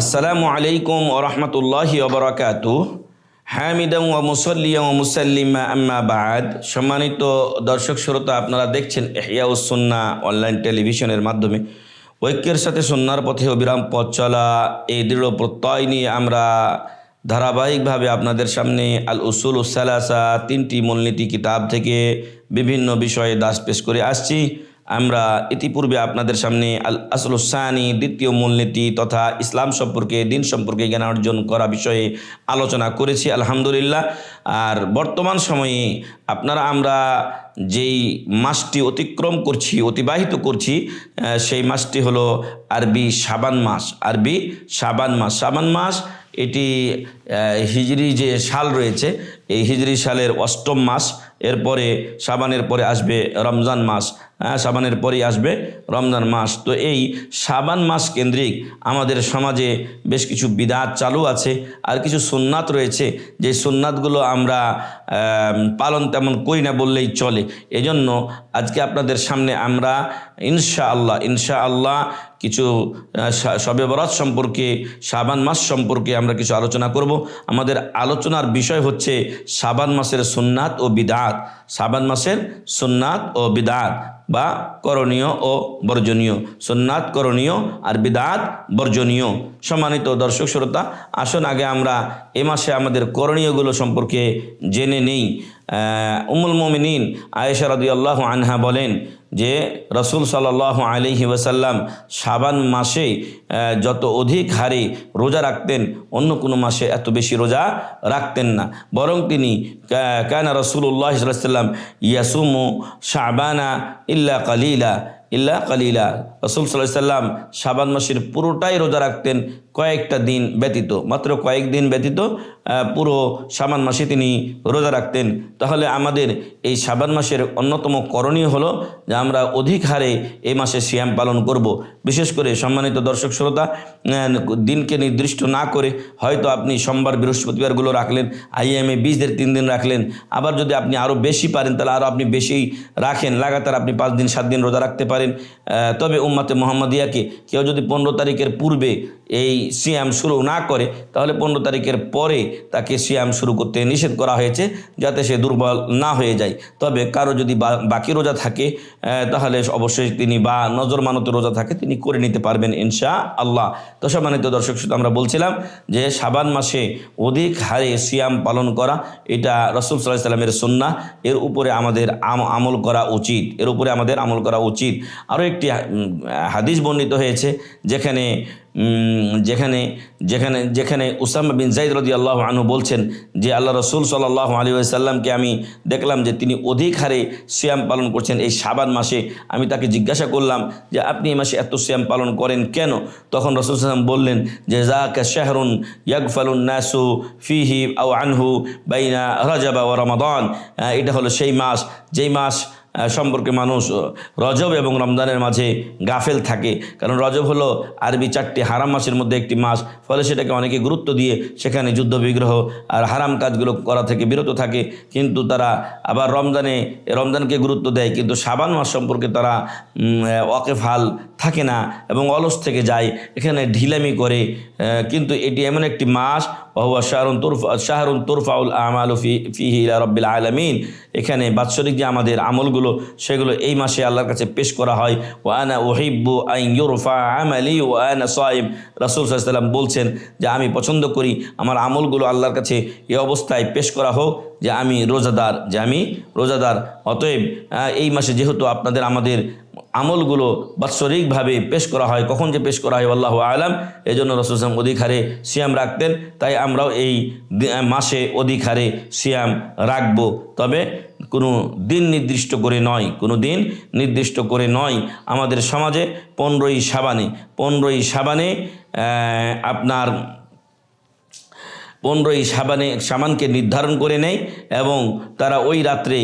আসসালামু আলাইকুম ওয়া রাহমাতুল্লাহি ওয়া বারাকাতুহু। হামিদান ওয়া মুসাল্লিয়ান ওয়া মুসাল্লিমা আম্মা বা'দ। সম্মানিত দর্শক শ্রোতা, আপনারা দেখছেন ইহইয়াউস সুন্নাহ অনলাইন টেলিভিশনের মাধ্যমে ঐক্যের সাথে সুন্নাহর পথে অবিরাম পথ চলা এই দৃঢ় প্রত্যয় নিয়ে আমরা ধারাবাহিকভাবে আপনাদের সামনে আল উসুলুস সালাসা, তিনটি মূলনীতি কিতাব থেকে বিভিন্ন বিষয়ে দাস পেশ করে আসছি। আমরা ইতিপূর্বে আপনাদের সামনে আল আসলুস সানি, দ্বিতীয় মূলনীতি তথা ইসলাম সম্পর্কে, দিন সম্পর্কে জ্ঞান অর্জন করা বিষয়ে আলোচনা করেছি আলহামদুলিল্লাহ। আর বর্তমান সময়ে আমরা যেই মাসটি অতিক্রম করছি, অতিবাহিত করছি, সেই মাসটি হলো আরবি শাবান মাস। আরবি শাবান মাস, শাবান মাস এটি হিজরি যে সাল রয়েছে, এই হিজরি সালের অষ্টম মাস। এরপরে শাবানের পরে আসবে রমজান মাস, শাবানের পরেই আসবে রমজান মাস। তো এই শাবান মাস কেন্দ্রিক আমাদের সমাজে বেশ কিছু বিদআত চালু আছে, আর কিছু সুন্নাত রয়েছে, যে সুন্নাতগুলো আমরা পালন করি না বললেই চলে। এজন্য আজকে আপনাদের সামনে আমরা ইনশাআল্লাহ কিছু শবে বরাত সম্পর্কে, শাবান মাস সম্পর্কে আমরা কিছু আলোচনা করব। আমাদের আলোচনার বিষয় হচ্ছে শাবান মাসের সুন্নাত ও বিদআত। শাবান মাসের সুন্নাত ও বিদআত বা করণীয় ও বর্জনীয়। সুন্নাত করণীয় আর বিদআত বর্জনীয়। সম্মানিত দর্শক শ্রোতা, আসুন আগে আমরা এ মাসে আমাদের করণীয়গুলো সম্পর্কে জেনে নেই। উম্মুল মুমিনিন আয়েশা রাদিয়াল্লাহু আনহা বলেন যে রাসূল সাল্লাল্লাহু আলাইহি ওয়াসাল্লাম শাবান মাসে যত অধিক হারে রোজা রাখতেন, অন্য কোনো মাসে এত বেশি রোজা রাখতেন না। বরং তিনি কানা রাসূলুল্লাহ সাল্লাল্লাহু আলাইহি ওয়াসাল্লাম ইয়াসুমু শাবানা ইল্লা কালিলা। রাসূল সাল্লাল্লাহু আলাইহি ওয়াসাল্লাম শাবান মাসের পুরোটাই রোজা রাখতেন, কয়েকটা দিন ব্যতীত, মাত্র কয়েক দিন ব্যতীত পুরো শাবান মাসে তিনি রোজা রাখতেন। তাহলে আমাদের এই শাবান মাসের অন্যতম করণীয় হলো যে আমরা অধিক হারে এই মাসে সিয়াম পালন করব। বিশেষ করে সম্মানিত দর্শক শ্রোতা, দিনকে নির্দিষ্ট না করে হয়তো আপনি সোমবার বৃহস্পতিবারগুলো রাখলেন, আইএমএ 20 দিন 3 দিন রাখলেন। আবার যদি আপনি আরও বেশি পারেন তাহলে আরও আপনি বেশি রাখেন, লাগাতার আপনি 5 দিন 7 দিন রোজা রাখতে পারেন। তবে উম্মাতে মুহাম্মাদিয়াকে কেউ যদি 15 তারিখের পূর্বে এই সিয়াম শুরু না করে, তাহলে 15 তারিখের পরে তাকে সিয়াম শুরু করতে নিষেধ করা হয়েছে, যাতে সে দুর্বল না হয়ে যায়। তবে কারো যদি বাকি রোজা থাকে, তাহলে অবশ্যই তিনি বা নজর মানত রোজা থাকে, তিনি করে নিতে পারবেন ইনশাআল্লাহ। তো সম্মানিত দর্শক শ্রোতা, আমরা বলছিলাম যে শাবান মাসে অধিক হারে সিয়াম পালন করা এটা রাসূল সাল্লাল্লাহু আলাইহি ওয়াসাল্লামের সুন্নাহ। এর উপরে আমাদের আমল করা উচিত। আরও একটি হাদিস বর্ণিত হয়েছে, যেখানে উসামা বিন যায়েদ রাদিয়াল্লাহু আনহু বলছেন যে আল্লাহ রাসূল সাল্লাল্লাহু আলাইহি ওয়াসাল্লামকে আমি দেখলাম যে তিনি অধিক হারে সিয়াম পালন করছেন এই শাবান মাসে। আমি তাকে জিজ্ঞাসা করলাম যে আপনি এই মাসে এত সিয়াম পালন করেন কেন? তখন রাসূল সাল্লাল্লাহু আলাইহি ওয়াসাল্লাম বললেন যে যাকা শাহরুন ইয়াগফালুন নাসু ফিহি আও আনহু বাইনা রজব ওয়া রমাদান। এটা হলো সেই মাস, যেই মাস সম্পর্কে মানুষ রজব এবং রমজানের মাঝে গাফেল থাকে। কারণ রজব হলো আরবি 4টি হারাম মাসের মধ্যে একটি মাস, ফলে সেটাকে অনেকে গুরুত্ব দিয়ে সেখানে যুদ্ধ বিগ্রহ আর হারাম কাজগুলো করা থেকে বিরত থাকে। কিন্তু তারা আবার রমজানকে গুরুত্ব দেয়, কিন্তু শাবান মাস সম্পর্কে তারা ওয়াকিফাল থাকে না এবং অলস থেকে যায়, এখানে ঢিলামি করে। কিন্তু এটি এমন একটি মাস, ওয়া শাহরুন তুরফাউল আমালু ফিহি ইলা রাব্বিল আলামিন। এখানে বাৎসরিক যে আমাদের আমলগুলো, সেগুলো এই মাসে আল্লাহর কাছে পেশ করা হয়। ওয়া আনা উহিব্বু আন ইউরফা আমালি ওয়া আনা সাইম। রাসূল সাল্লাল্লাহু আলাইহি ওয়াসাল্লাম বলছেন যে আমি পছন্দ করি আমার আমলগুলো আল্লাহর কাছে এই অবস্থায় পেশ করা হোক যে আমি রোজাদার। অতএব এই মাসে যেহেতু আমাদের আমলগুলো বাৎসরিকভাবে পেশ করা হয়, কখন যে পেশ করা হয় আল্লাহু আলাম, এই জন্য রাসূল সাল্লাল্লাহু আলাইহি ওয়াসাল্লাম অধিক হারে সিয়াম রাখতেন। তাই আমরাও এই মাসে অধিক হারে সিয়াম রাখব। তবে কোনো দিন নির্দিষ্ট করে নয়। আমাদের সমাজে 15ই শাবানে আপনার 15ই শাবানকে নির্ধারণ করে নেয় এবং তারা ওই রাত্রে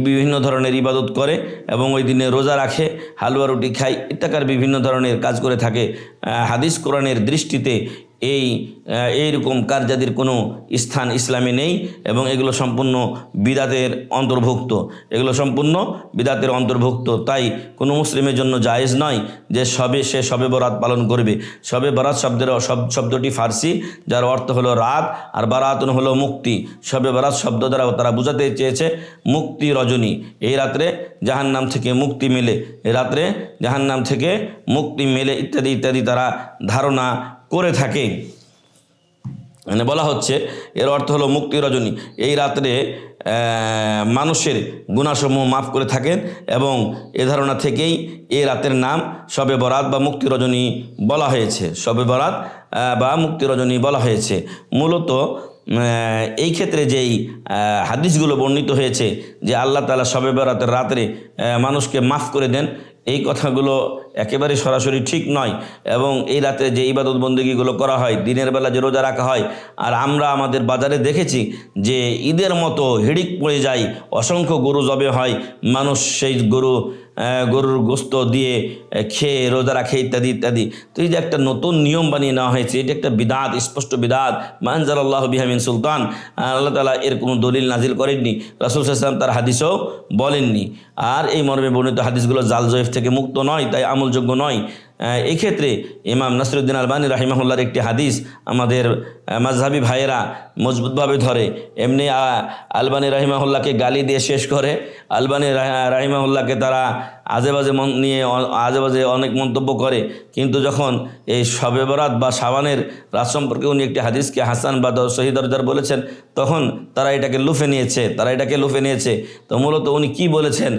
বিভিন্ন ধরনের ইবাদত করে এবং ওই দিনে রোজা রাখে, হালুয়া রুটি খায়, ইত্যাকার বিভিন্ন ধরনের কাজ করে থাকে। হাদিস কোরআনের দৃষ্টিতে এইরকম কার্যাদির কোনো স্থান ইসলামে নেই এবং এগুলো সম্পূর্ণ বিদাতের অন্তর্ভুক্ত, এগুলো সম্পূর্ণ বিদাতের অন্তর্ভুক্ত। তাই কোনো মুসলিমের জন্য জায়েজ নয় যে সে শবে বরাত পালন করবে। শবে বরাত শব্দটি ফার্সি, যার অর্থ হলো রাত, আর বারাতুন হলো মুক্তি। শবে বরাত শব্দ দ্বারা তারা বোঝাতে চেয়েছে মুক্তি রজনী, এই রাত্রে জাহান্নাম থেকে মুক্তি মেলে, এই রাত্রে জাহান্নাম থেকে মুক্তি মেলে ইত্যাদি ইত্যাদি তারা ধারণা করে থাকে। মানে বলা হচ্ছে এর অর্থ হলো মুক্তি রজনী, এই রাত্রে মানুষের গুনাহসমূহ মাফ করে থাকেন এবং এ ধারণা থেকেই এই রাতের নাম শবে বরাত বা মুক্তি রজনী বলা হয়েছে। শবে বরাত বা মুক্তি রজনী বলা হয়েছে। মূলত এই ক্ষেত্রে যেই হাদিসগুলো বর্ণিত হয়েছে যে আল্লাহ তাআলা শবে বরাতের রাত্রে মানুষকে মাফ করে দেন, এই কথাগুলো একেবারে সরাসরি ঠিক নয়। এবং এই রাতে যে ইবাদত বন্দেগীগুলো করা হয়, দিনের বেলা যে রোজা রাখা হয়, আর আমরা আমাদের বাজারে দেখেছি যে ঈদের মতো হিড়িক পড়ে যায়, অসংখ্য গরু জবে হয়, মানুষ সেই গরুর গোস্ত দিয়ে খেয়ে রোজা রাখে ইত্যাদি ইত্যাদি। তো এই যে একটা নতুন নিয়ম বানিয়ে নেওয়া হয়েছে, এটা একটা বিদাত, স্পষ্ট বিদাত। মা আনজালাল্লাহু বিহা মিন সুলতান, আল্লাহ তাআলা এর কোনো দলিল নাজিল করেননি, রাসূল সাল্লাল্লাহু আলাইহি ওয়াসাল্লাম তার হাদিসও বলেননি। আর এই মর্মে বর্ণিত হাদিসগুলো জাল জয়ফ থেকে মুক্ত নয়, তাই আমলযোগ্য নয়। এই ক্ষেত্রে ইমাম নাসিরউদ্দিন আলবানী রাহিমাহুল্লাহর একটি হাদিস আমাদের মাযহাবী ভাইয়েরা মজবুতভাবে ধরে। এমনি আলবানী রাহিমাহুল্লাহকে গালি দিয়ে শেষ করে, আলবানী রাহিমাহুল্লাহকে তারা আজেবাজে নিয়ে আজেবাজে অনেক মন্তব্য করে, কিন্তু যখন এই শবে বরাত বা শাবানের রাত সম্পর্কে উনি একটি হাদিসকে হাসান বা সহিহ দরজার বলেছেন, তখন তারা এটাকে লুফে নিয়েছে। তো মূলত উনি কি বলেছেন,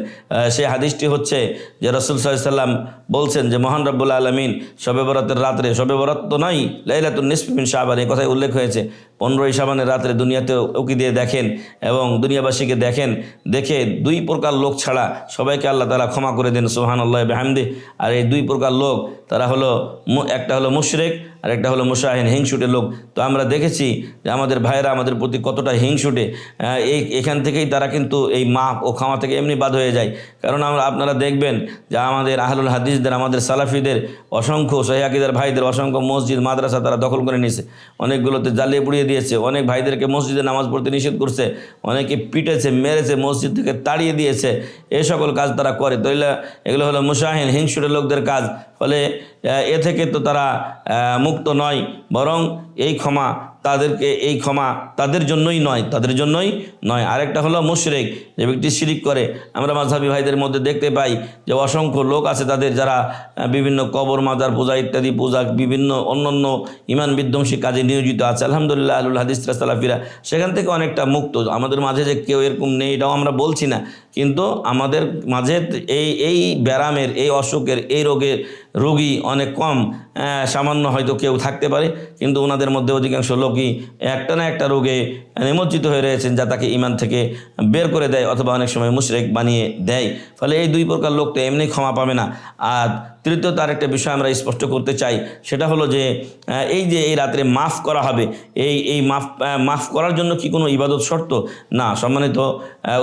সেই হাদিসটি হচ্ছে যে রাসূল সাল্লাল্লাহু আলাইহি ওয়াসাল্লাম বলছেন যে মহান রব্বুল আলামিন শবে বরাতের রাত্রে, শবে বরাত তো নয়, লাইলাতুন নিসফি মিন শাবান, এই কথাই উল্লেখ হয়েছে, 15ই শাবানের রাত্রে দুনিয়াতে উকি দিয়ে দেখেন এবং দুনিয়াবাসীকে দেখে দুই প্রকার লোক ছাড়া সবাইকে আল্লাহ তাআলা ক্ষমা করে দেন, সুবহানাল্লাহি বিহামদি। আর এই দুই প্রকার লোক তারা হলো, একটা হলো মুশরিক আর একটা হলো মুশাহিন, হিংসুটে লোক। তো আমরা দেখেছি যে আমাদের ভাইরা আমাদের প্রতি কতটা হিংসুটে, এখান থেকেই তারা কিন্তু এই মাপ ও ক্ষমা থেকে এমনি বাদ হয়ে যায়। কারণ আপনারা দেখবেন যে আমাদের আহলুল হাদিসদের, আমাদের সালাফিদের অসংখ্য সহিহ আকীদার ভাইদের অসংখ্য মসজিদ মাদ্রাসা তারা দখল করে নিয়েছে, অনেকগুলোতে জ্বালিয়ে পুড়িয়ে দিয়েছে, অনেক ভাইদেরকে মসজিদে নামাজ পড়তে নিষেধ করছে, অনেকে পিটেছে, মেরেছে, মসজিদ থেকে তাড়িয়ে দিয়েছে। এই সকল কাজ তারা করে। তো এগুলো হলো মুশাহিন, হিংসুটে লোকদের কাজ। ফলে এ থেকে তো তারা মুক্ত নয়, বরং এই ক্ষমা তাদের জন্যই নয়। আরেকটা হলো মুশরিক, যে ব্যক্তি শিরিক করে। আমরা মাযহাবী ভাইদের মধ্যে দেখতে পাই যে অসংখ্য লোক আছে তাদের, যারা বিভিন্ন কবর মাজার পূজা ইত্যাদি পূজা, বিভিন্ন অন্যান্য ইমান বিধ্বংসী কাজে নিয়োজিত আছে। আলহামদুলিল্লাহ আহলুল হাদিস সালাফিরা সেখান থেকে অনেকটা মুক্ত। আমাদের মাঝে যে কেউ এরকম নেই এটাও আমরা বলছি না, কিন্তু আমাদের মাঝে এই ব্যারামের, এই অসুখের, এই রোগী অনেক কম, সামান্য হয়তো কেউ থাকতে পারে, কিন্তু ওনাদের মধ্যে অধিকাংশ লোকই একটা না একটা রোগে নিমজ্জিত হয়ে রয়েছেন, যা তাকে ঈমান থেকে বের করে দেয় অথবা অনেক সময় মুশরিক বানিয়ে দেয়। ফলে এই দুই প্রকার লোক তো এমনি ক্ষমা পাবে না। আর তৃতীয়ত আরেকটা বিষয় আমরা স্পষ্ট করতে চাই, সেটা হলো যে এই রাত্রে মাফ করা হবে, এই মাফ করার জন্য কি কোনো ইবাদত শর্ত? না, সম্মানিত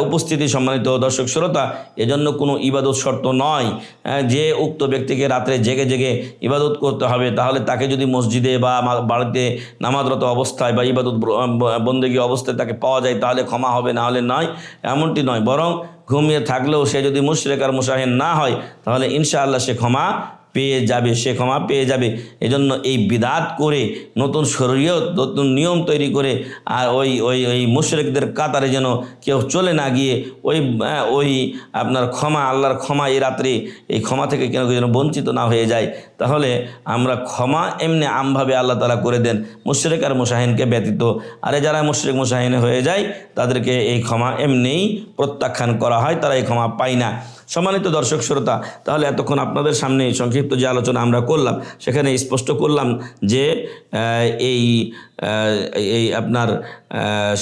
উপস্থিতি, সম্মানিত দর্শক শ্রোতা, এজন্য কোনো ইবাদত শর্ত নয় যে উক্ত ব্যক্তিকে রাত্রে জেগে ইবাদত করতে হবে। তাহলে তাকে যদি মসজিদে বা বাড়িতে নামাজরত অবস্থায় বা ইবাদত বন্দেগী অবস্থায় তাকে পাওয়া যায় তাহলে ক্ষমা হবে, না হলে নয়, এমনটি নয়। বরং ঘুমিয়ে থাকলেও সে যদি মুশরিক আর মুশাহিন না হয় তাহলে ইনশাআল্লাহ সে ক্ষমা পেয়ে যাবে। এজন্য এই বিদাত করে, নতুন শরীয়ত, নতুন নিয়ম তৈরি করে আর ওই মুশরিকদের কাতারে যেন কেউ চলে না গিয়ে ওই আপনার ক্ষমা, আল্লাহর ক্ষমা, এই রাত্রে এই ক্ষমা থেকে কেন যেন বঞ্চিত না হয়ে যায়। তাহলে আমরা ক্ষমা এমনি আমভাবে আল্লাহ তাআলা করে দেন মুশরিক আর মুশাহিনকে ব্যতীত। আর যারা মুশরিক মুশাহিন হয়ে যায় তাদেরকে এই ক্ষমা এমনিই প্রত্যাখ্যান করা হয়, তারা এই ক্ষমা পায় না। সম্মানিত দর্শক শ্রোতা, তাহলে এতক্ষণ আপনাদের সামনে সংক্ষিপ্ত যে আলোচনা আমরা করলাম, সেখানে স্পষ্ট করলাম যে এই আপনার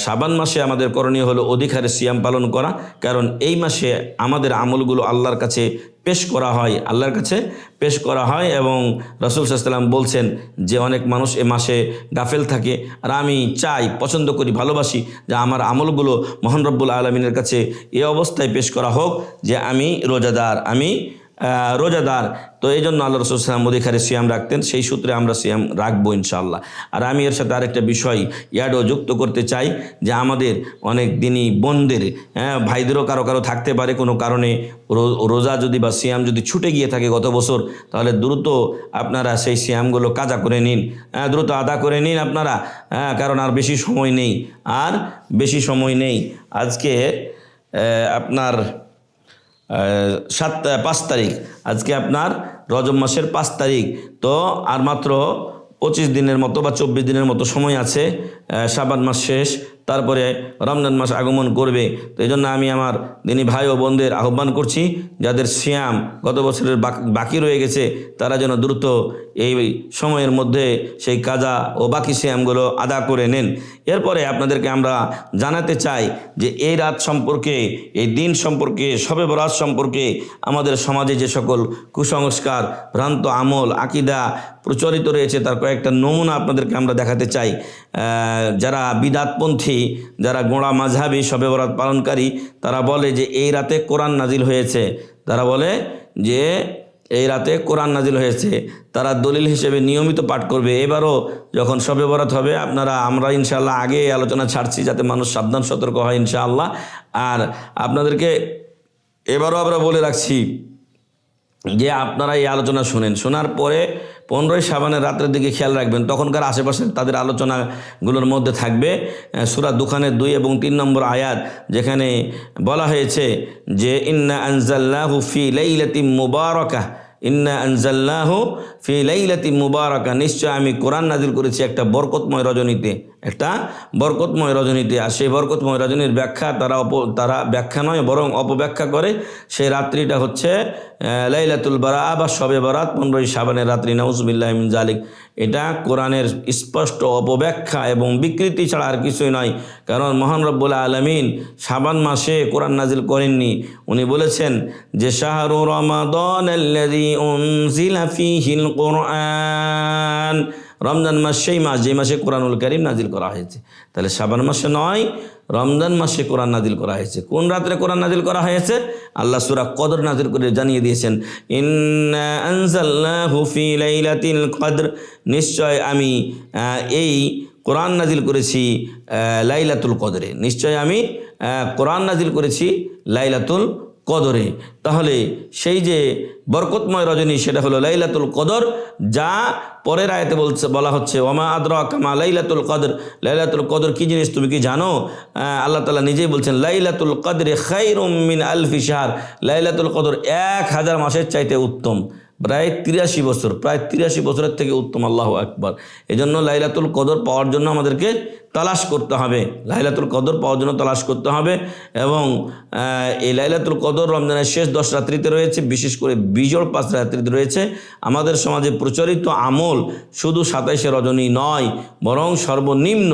শাবান মাসে আমাদের করণীয় হলো অধিক হারে সিয়াম পালন করা। কারণ এই মাসে আমাদের আমলগুলো আল্লাহর কাছে পেশ করা হয় এবং রাসূল সাল্লাল্লাহু আলাইহি ওয়াসাল্লাম বলছেন যে অনেক মানুষ এ মাসে গাফেল থাকে, আর আমি পছন্দ করি, ভালোবাসি যে আমার আমলগুলো মহান রব্বুল আলামিনের কাছে এই অবস্থায় পেশ করা হোক যে আমি রোজাদার, আমি রোজাদার। তো এই জন্য আল্লাহ রাসূল সাল্লাল্লাহু আলাইহি ওয়াসাল্লাম সিয়াম রাখতেন, সেই সূত্রে আমরা সিয়াম রাখবো ইনশাআল্লাহ। আর আমি এর সাথে আরেকটা বিষয় ইয়াডও যুক্ত করতে চাই যে আমাদের অনেক দিনই বোনদের ভাইদেরও কারো কারো থাকতে পারে কোনো কারণে রোজা যদি বা সিয়াম যদি ছুটে গিয়ে থাকে গত বছর, তাহলে দ্রুত আপনারা সেই সিয়ামগুলো কাজা করে নিন, দ্রুত আদা করে নিন আপনারা, কারণ আর বেশি সময় নেই, আর বেশি সময় নেই। আজকে আপনার 5 তারিখ, আজকে আপনার রজব মাসের 5 তারিখ। তো আর মাত্র 25 দিনের মতো বা 24 দিনের মতো সময় আছে, শাবান মাস শেষ, তারপরে রমজান মাস আগমন করবে। তো এই জন্য আমি আমার দিনী ভাই ও বোনদের আহ্বান করছি, যাদের সিয়াম গত বছরের বাকি রয়ে গেছে তারা যেন দ্রুত এই সময়ের মধ্যে সেই কাজা ও বাকি সিয়ামগুলো আদা করে নেন। এরপরে আপনাদেরকে আমরা জানাতে চাই যে এই রাত সম্পর্কে, এই দিন সম্পর্কে, শবে বরাত সম্পর্কে আমাদের সমাজে যে সকল কুসংস্কার, ভ্রান্ত আমল, আকিদা প্রচলিত রয়েছে তার কয়েকটা নমুনা আপনাদেরকে আমরা দেখাতে চাই। যারা বিদাতপন্থী, যারা গোঁড়া মাযহাবী শবে বরাত পালনকারী, তারা বলে যে এই রাতে কোরআন নাজিল হয়েছে, তারা বলে যে এই রাতে কোরআন নাজিল হয়েছে, তারা দলিল হিসেবে নিয়মিত পাঠ করবে। এবারও যখন শবে বরাত হবে আমরা ইনশাআল্লাহ আগে আলোচনা ছাড়ছি যাতে মানুষ সাবধান সতর্ক হয় ইনশাআল্লাহ। আর আপনাদেরকে এবারও আমরা বলে রাখছি যে আপনারা এই আলোচনা শুনেন, শোনার পরে 15ই শাবানের রাতের দিকে খেয়াল রাখবেন, তখনকার আশেপাশে তাদের আলোচনাগুলোর মধ্যে থাকবে সূরা দুখানের 2 এবং 3 নম্বর আয়াত, যেখানে বলা হয়েছে যে ইন্না আনজালনাহু ফি লাইলাতিন মুবারাকাহ, ইন্না আনজালনাহু ফি লাইলাতিন মুবারাকাহ, নিশ্চয় আমি কোরআন নাজিল করেছি একটা বরকতময় রজনীতে, একটা বরকতময় রজনীতে। আর সেই বরকতময় রজনীর ব্যাখ্যা তারা ব্যাখ্যা নয় বরং অপব্যাখ্যা করে। সেই রাত্রিটা হচ্ছে লাইলাতুল বারাআ বা শবে বরাত, 15ই শাবানের রাত্রি, নাউজুবিল্লাহি মিন জালিক। এটা কোরআনের স্পষ্ট অপব্যাখ্যা এবং বিকৃতি ছাড়া আর কিছুই নয়। কারণ মহান রব্বুল আলামিন শাবান মাসে কোরআন নাজিল করেননি, উনি বলেছেন যে শাহরু রমাদানাল্লাযী উনজিলা ফীহিল কুরআন, রমজান মাস সেই মাস যে মাসে কোরআনুল কারীম নাজিল করা হয়েছে। তাহলে শাবান মাসে নয়, রমজান মাসে কোরআন নাজিল করা হয়েছে। কোন রাত্রে কোরআন নাজিল করা হয়েছে? আল্লাহ সূরা কদর নাজিল করে জানিয়ে দিয়েছেন, ইন্না আনজালনাহু ফি লাইলাতিল কদর, নিশ্চয় আমি এই কোরআন নাজিল করেছি লাইলাতুল কদরে, নিশ্চয় আমি কোরআন নাজিল করেছি লাইলাতুল কদরে। তাহলে সেই যে বরকতময় রজনী সেটা হলো লাইলাতুল কদর, যা পরের আয়াতে বলা হচ্ছে ওমা আদরাকা মা লাইলাতুল কদর, লাইলাতুল কদর কি জিনিস তুমি কি জানো? আল্লাহ তাআলা নিজেই বলছেন লাইলাতুল কদরে খায়রুম মিন আলফি শাহর, লাইলাতুল কদর 1000 মাসের চাইতে উত্তম, প্রায় 83 বছর, প্রায় 83 বছরের থেকে উত্তম। আল্লাহু আকবার। এজন্য লাইলাতুল কদর পাওয়ার জন্য আমাদেরকে তালাশ করতে হবে, লাইলাতুল কদর পাওয়ার জন্য তালাশ করতে হবে। এবং এই লাইলাতুল কদর রমজানের শেষ 10 রাত্রিতে রয়েছে, বিশেষ করে বিজোড় 5 রাত্রিতে রয়েছে। আমাদের সমাজে প্রচলিত আমল শুধু 27শে রজনী নয়, বরং সর্বনিম্ন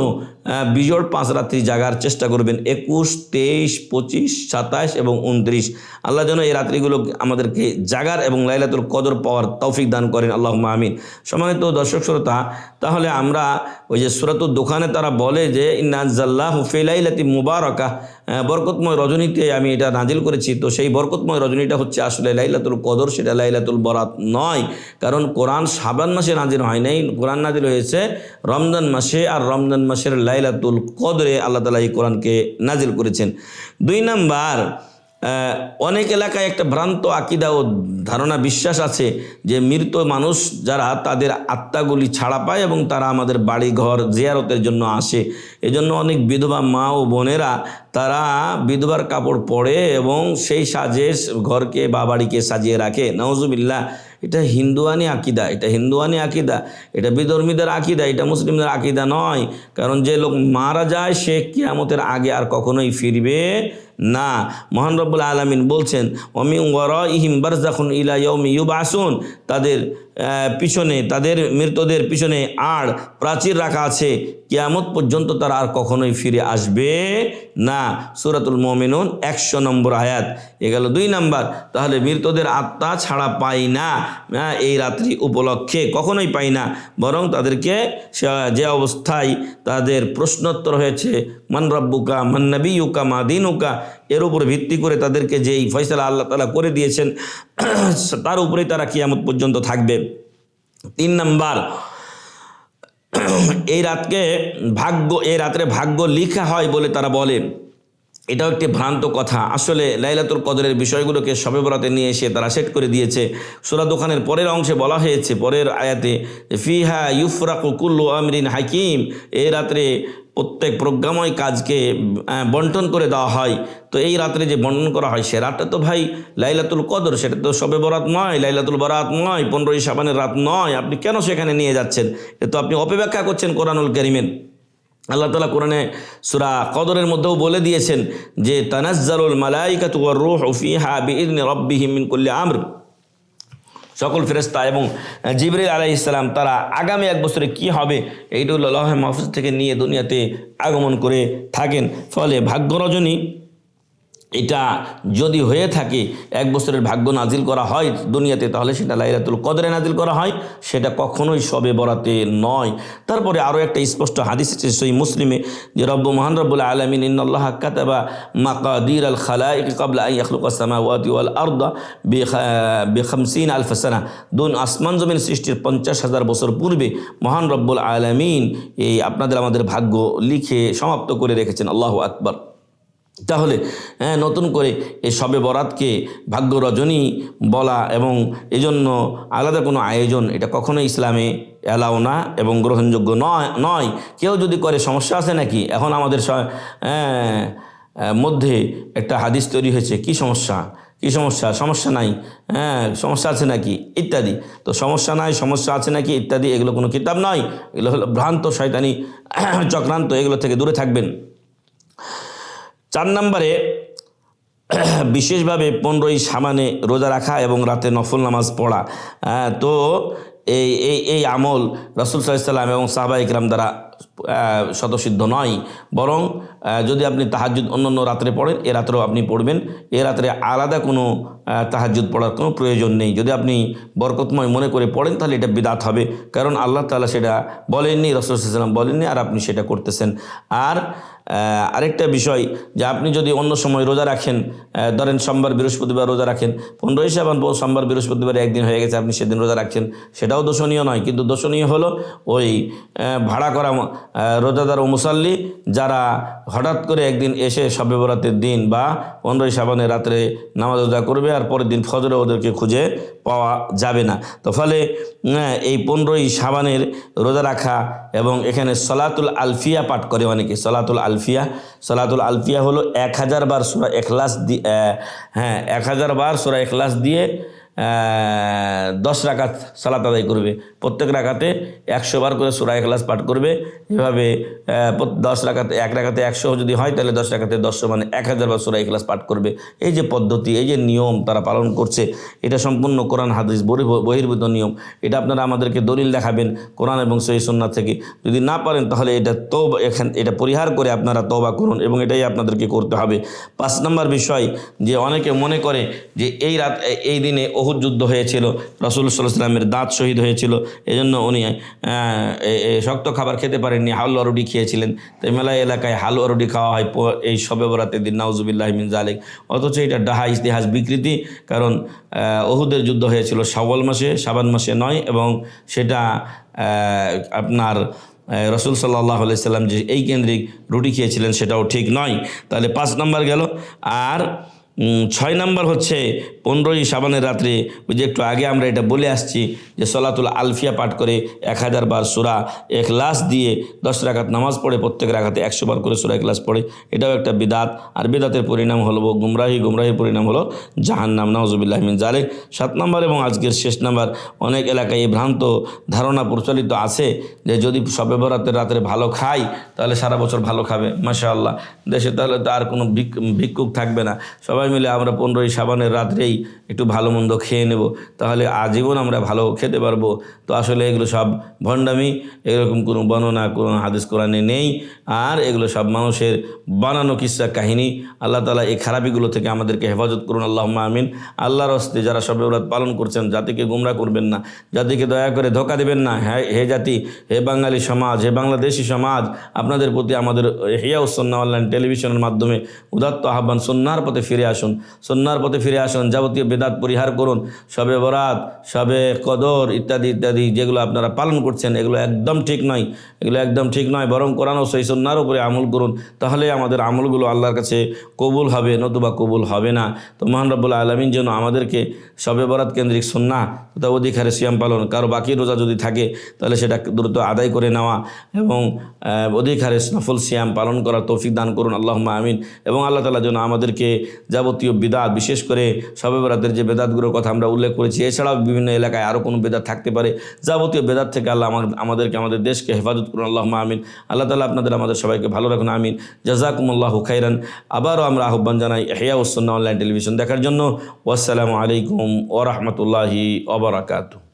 বিজোড় 5 রাত্রি জাগার চেষ্টা করবেন, 21, 23, 25, 27 এবং 29। আল্লাহ যেন এই রাত্রিগুলো আমাদেরকে জাগার এবং লাইলাতুল কদর পাওয়ার তৌফিক দান করেন, আল্লাহুম্মা আমিন। সম্মানিত দর্শক শ্রোতা, তাহলে আমরা ওই যে সূরাতুদ দুখানে তারা বলে যে ইন্না আনজালনাহু ফি লাইলাতিন মুবারাকাহ, বরকতময় রজনীতে আমি এটা নাজিল করেছি। তো সেই বরকতময় রজনীটা হচ্ছে আসলে লাইলাতুল কদর, সেটা লাইলাতুল বরাত নয়। কারণ কোরআন শাবান মাসে নাজিল হয় নাই, কোরআন নাজিল হয়েছে রমজান মাসে, আর রমজান মাসের লাইলাতুল কদরে আল্লাহ তাআলা এই কোরআনকে নাজিল করেছেন। 2 নাম্বার, অনেক এলাকায় একটা ভ্রান্ত আকিদা ও ধারণা বিশ্বাস আছে যে মৃত মানুষ যারা, তাদের আত্মাগুলি ছাড়া পায় এবং তারা আমাদের বাড়ি ঘর জিয়ারতের জন্য আসে। এজন্য অনেক বিধবা মা ও বোনেরা তারা বিধবার কাপড় পরে এবং সেই সাজে ঘরকে বা বাড়িকে সাজিয়ে রাখে। নাউজুবিল্লাহ। এটা হিন্দুয়ানি আকিদা, এটা হিন্দুয়ানি আকিদা, এটা বিধর্মীদের আকিদা, এটা মুসলিমদের আকিদা নয়। কারণ যে লোক মারা যায় সে কিয়ামতের আগে আর কখনোই ফিরবে না। মহান রব্বুল আলামিন বলছেন ওমিন ওয়ারাইহিম বারযাখুন ইলা ইয়াউমি ইউবআসুন, তাদের পিছনে, তাদের মৃতদের পিছনে আড় প্রাচীর রাখা আছে, কিয়ামত পর্যন্ত তারা আর কখনোই ফিরে আসবে না। সূরাতুল মুমিনুন 100 নম্বর আয়াত। এ গেল 2 নাম্বার। তাহলে মৃতদের আত্মা ছাড়া পাই না এই রাত্রি উপলক্ষে, কখনোই পাই না, বরং তাদেরকে যে অবস্থায় তাদের প্রশ্নোত্তর হয়েছে মান রব্বুকা মান নাবিয়ুকা মা দীনুকা, এর উপর ভিত্তি করে তাদেরকে যেই ফয়সালা আল্লাহ তাআলা করে দিয়েছেন তার উপরেই তারা কিয়ামত পর্যন্ত থাকবে। 3 নাম্বার, এই রাত্রে ভাগ্য লিখা হয় বলে তারা বলে, এটাও একটি ভ্রান্ত কথা। আসলে লাইলাতুল কদরের বিষয়গুলোকে শবে বরাতে নিয়ে এসে তারা সেট করে দিয়েছে। সূরা দোকানের পরের অংশে বলা হয়েছে, পরের আয়াতে, ফিহা ইউফরাকু কুল্লু আমরিন হাকিম, এই রাত্রে প্রত্যেক প্রজ্ঞাময় কাজকে বন্টন করে দেওয়া হয়। তো এই রাত্রে যে বন্টন করা হয় সে রাতটা তো ভাই লাইলাতুল কদর, সেটা তো শবে বরাত নয়, লাইলাতুল বারাত নয়, 15ই শাবানের রাত নয়। আপনি কেন সেখানে নিয়ে যাচ্ছেন? এ তো আপনি অপব্যাখ্যা করছেন কোরআনুল কারীমের। আল্লাহ তাআলা কোরআনে সূরা কদরের মধ্যেও বলে দিয়েছেন যে তানাজ্জালুল মালাইকাতু ওয়ার রূহু ফিহা বিইذনি রাব্বিহিম মিন কুল্লি আমর, সকল ফেরেশতা এবং জিবরিল আলাইহিস সালাম তারা আগামী 1 বছরে কি হবে এইটা লৌহে মাহফুজ থেকে নিয়ে দুনিয়াতে আগমন করে থাকেন। ফলে ভাগ্য রজনী এটা যদি হয়ে থাকে 1 বছরের ভাগ্য নাজিল করা হয় দুনিয়াতে, তাহলে সেটা লাইলাতুল কদরে নাজিল করা হয়, সেটা কখনোই শবে বরাতে নয়। তারপরে আরও একটা স্পষ্ট হাদিস আছে সহিহ মুসলিমে যে মহান রব্বুল আলামিন ইন্নাল্লাহা কাতাবা মাকাদির আল খালাইক ক্বাবলা আন ইয়াখলুকাস সামাওয়াতি ওয়াল আরদা বি50 আলফ সানা, আসমান জমিন সৃষ্টির 50,000 বছর পূর্বে মহান রব্বুল আলামিন এই আপনাদের আমাদের ভাগ্য লিখে সমাপ্ত করে রেখেছেন। আল্লাহু আকবার। তাহলে নতুন করে এই শবে বরাতকে ভাগ্য রজনী বলা এবং এজন্য আলাদা কোনো আয়োজন এটা কখনোই ইসলামে অ্যালাউ না এবং গ্রহণযোগ্য নয়। কেউ যদি করে সমস্যা আছে নাকি? এখন আমাদের মধ্যে একটা হাদিস তৈরি হয়েছে, কি সমস্যা সমস্যা নাই, সমস্যা আছে নাকি ইত্যাদি। তো সমস্যা নাই, সমস্যা আছে নাকি ইত্যাদি এগুলো কোনো কিতাব নয়, এগুলো হলো ভ্রান্ত শয়তানি চক্রান্ত, এগুলো থেকে দূরে থাকবেন। 4 নম্বরে বিশেষভাবে 15ই শাবানে রোজা রাখা এবং রাতে নফল নামাজ পড়া। তো এই আমল রাসূল সাল্লাল্লাহু আলাইহি ওয়াসাল্লাম এবং সাহাবায়ে কিরাম দ্বারা স্বতঃসিদ্ধ নয়, বরং যদি আপনি তাহাজ্জুদ অন্যান্য রাত্রে পড়েন এ রাত্রেও আপনি পড়বেন, এ রাত্রে আলাদা কোনো তাহাজ্জুদ পড়ার কোনো প্রয়োজন নেই। যদি আপনি বরকতময় মনে করে পড়েন তাহলে এটা বিদআত হবে, কারণ আল্লাহ তাআলা সেটা বলেননি, রাসূল সাল্লাল্লাহু আলাইহি ওয়াসাল্লাম বলেননি, আর আপনি সেটা করতেছেন। আর আরেকটা বিষয় যে আপনি যদি অন্য সময় রোজা রাখেন, ধরেন সোমবার বৃহস্পতিবার রোজা রাখেন, 15ই শাবান সোমবার বৃহস্পতিবার একদিন হয়ে গেছে, আপনি সেদিন রোজা রাখছেন, সেটাও দোষণীয় নয়। কিন্তু দোষণীয় হলো ওই ভাড়া করা রোজাদার ও মুসাল্লি যারা হঠাৎ করে একদিন এসে শবে বরাতের দিন বা 15ই শাবানের রাত্রে নামাজ রোজা করবে আর পরের দিন ফজরে ওদেরকে খুঁজে পাওয়া যাবে না। তো ফলে এই 15ই শাবানের রোজা রাখা এবং এখানে সলাতুল আলফিয়া পাঠ করে অনেকে। সলাতুল আলফিয়া হলো 1000 বার সূরা ইখলাস দিয়ে 1000 বার সূরা ইখলাস দিয়ে 10 রাকাত সালাত আদায় করবে। প্রত্যেক রাকাতে 100 বার করে সূরা ইখলাস পাঠ করবে। এভাবে 10 রাকাতে, 1 রাকাতে 100 যদি হয় তাহলে 10 রাকাতে 100 মানে 1000 বার সূরা ইখলাস পাঠ করবে। এই যে পদ্ধতি, এই যে নিয়ম তারা পালন করছে, এটা সম্পূর্ণ কোরআন হাদিস বহির্ভূত নিয়ম। এটা আপনারা আমাদেরকে দলিল দেখাবেন কোরআন এবং সহিহ সুন্নাহ থেকে। যদি না পারেন তাহলে এটা পরিহার করে আপনারা তওবা করুন এবং এটাই আপনাদেরকে করতে হবে। 5 নম্বর বিষয় যে অনেকে মনে করে যে এই দিনে উহুদ যুদ্ধ হয়েছিল, রাসূল সাল্লাল্লাহু আলাইহি ওয়াসাল্লামের দাঁত শহীদ হয়েছিল, এজন্য উনি শক্ত খাবার খেতে পারেননি, হালুয়া রুটি খেয়েছিলেন। তাই মেলা এলাকায় হালুয়া রুটি খাওয়া হয় এই শবে বরাতের দিন, নাউজুবিল্লাহি মিন যালিক। অথচ এটা ডাহা ইতিহাস বিকৃতি, কারণ উহুদের যুদ্ধ হয়েছিল শাবান মাসে নয়, এবং সেটা আপনার রাসূল সাল্লাল্লাহু আলাইহি সাল্লাম যে এই কেন্দ্রিক রুটি খেয়েছিলেন সেটাও ঠিক নয়। তাহলে 5 নম্বর গেল। আর 6 নম্বর হচ্ছে 15ই শাবানের রাত্রে, ওই যে একটু আগে আমরা এটা বলে আসছি যে সলাতুল আলফিয়া পাঠ করে 1000 বার সূরা ইখলাস দিয়ে 10 রাকাত নামাজ পড়ে প্রত্যেক রাকাতে 100 বার করে সূরা ইখলাস পড়ে, এটাও একটা বিদআত। আর বিদআতের পরিণাম হলো গুমরাহির পরিণাম হলো জাহান্নাম, নাউজুবিল্লাহি মিন যালিক। 7 নম্বর এবং আজকের শেষ নম্বর, অনেক এলাকায় এই ভ্রান্ত ধারণা প্রচলিত আছে যে যদি শবে বরাতের রাত্রে ভালো খায় তাহলে সারা বছর ভালো খাবে, মাশাআল্লাহ, দেশে তাহলে তো আর কোনো ভিক্ষুক থাকবে না, সবাই সবাই মিলে আমরা 15ই শাবানের রাত্রেই একটু ভালো মন্দ খেয়ে নেব, তাহলে আজীবন আমরা ভালো খেতে পারবো। তো আসলে এগুলো সব ভণ্ডামি, এরকম কোনো বর্ণনা কোনো হাদিস কোরআনে নেই, আর এগুলো সব মানুষের বানানো কিসসা কাহিনী। আল্লাহ তাআলা এই খারাপিগুলো থেকে আমাদেরকে হেফাজত করুন, আল্লাহুম্মা আমিন। আল্লাহর হস্তে যারা শবে বরাত পালন করছেন, জাতিকে গুমরা করবেন না, জাতিকে দয়া করে ধোঁকা দেবেন না। হে জাতি, হে বাঙালি সমাজ, হে বাংলাদেশি সমাজ, আপনাদের প্রতি আমাদের ইহইয়াউস সুন্নাহ অনলাইন টেলিভিশনের মাধ্যমে উদাত্ত আহ্বান, সুন্নাহর পথে ফিরে আসুন, সুন্নাহর পথে ফিরে আসুন, যাবতীয় বেদাত পরিহার করুন। শবে বরাত, শবে কদর ইত্যাদি ইত্যাদি যেগুলো আপনারা পালন করছেন, এগুলো একদম ঠিক নয়, এগুলো একদম ঠিক নয়। বরং কোরআন ও সহিহ সুন্নাহর উপরে আমল করুন, তাহলে আমাদের আমলগুলো আল্লাহর কাছে কবুল হবে, নতুবা কবুল হবে না। তো মহান রব্বুল আলামিন যেন আমাদেরকে শবে বরাত কেন্দ্রিক সুন্নাহ তথা অধিক হারে সিয়াম পালন, কারো বাকি রোজা যদি থাকে তাহলে সেটা দ্রুত আদায় করে নেওয়া এবং অধিক হারে নফল সিয়াম পালন করার তৌফিক দান করুন, আল্লাহুম্মা আমিন। এবং আল্লাহ তাআলা যেন আমাদেরকে যাবতীয় বিদাত, বিশেষ করে শবে বরাতের যে বেদাতগুলোর কথা আমরা উল্লেখ করেছি, এছাড়াও বিভিন্ন এলাকায় আরও কোনো বেদাত থাকতে পারে, যাবতীয় বেদাত থেকে আল্লাহ আমাদেরকে, আমাদের দেশকে হেফাজত করুন, আল্লাহুম্মা আমিন। আল্লাহ তাআলা আপনাদের আমাদের সবাইকে ভালো রাখুন, আমিন। জাযাকুমুল্লাহু খাইরান। আবারও আমরা আহ্বান জানাই ইহইয়াউস সুন্নাহ অনলাইন টেলিভিশন দেখার জন্য। ওয়াসসালামু আলাইকুম ওয়া রাহমাতুল্লাহি ওয়া বারাকাতুহু।